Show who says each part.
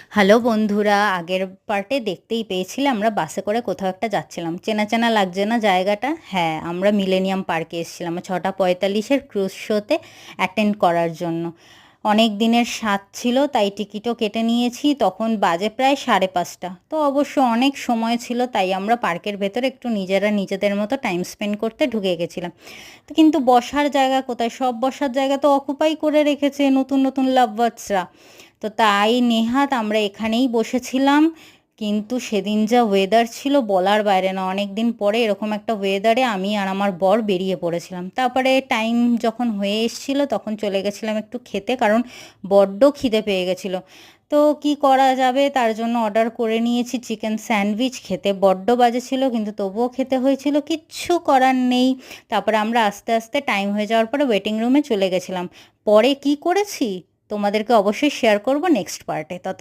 Speaker 1: Hello বন্ধুরা, আগের পার্টে দেখতেই পেয়েছিলে আমরা বাসে করে কোথাও একটা যাচ্ছিলাম। চেনা চেনা লাগছে না জায়গাটা? হ্যাঁ, আমরা মিলেনিয়াম পার্কে এসেছিলাম 6:45-এর ক্রুজ শোতে অ্যাটেন্ড করার জন্য। অনেক দিনের স্বাদ ছিল, তাই টিকিটও কেটে নিয়েছি। তখন বাজে প্রায় 5:30। তো অবশ্য অনেক সময় ছিল, তাই আমরা পার্কের ভেতরে একটু নিজেরা নিজেদের মতো টাইম স্পেন্ড করতে ঢুকে গেছিলাম। তো কিন্তু বসার জায়গা কোথায়? সব বসার জায়গা তো অকুপাই করে রেখেছে নতুন নতুন লাভবার্ডসরা। তো তাই নেহাত আমরা এখানেই বসেছিলাম। কিন্তু সেদিন যা ওয়েদার ছিল বলার বাইরে না। অনেক দিন পরে এরকম একটা ওয়েদারে আমি আর আমার বর বেরিয়ে পড়েছিলাম। তারপরে টাইম যখন হয়ে এসেছিল তখন চলে গেছিলাম একটু খেতে, কারণ বড্ড খিদে পেয়ে গেছিলো। তো কি করা যাবে, তার জন্য অর্ডার করে নিয়েছি চিকেন স্যান্ডউইচ। খেতে বড্ড বাজে ছিল, কিন্তু তবুও খেতে হয়েছিল, কিচ্ছু করার নেই। তারপরে আমরা আস্তে আস্তে টাইম হয়ে যাওয়ার পরে ওয়েটিং রুমে চলে গেছিলাম। পরে কি করেছি তোমাদেরকে অবশ্যই শেয়ার করব নেক্সট পার্টে। তত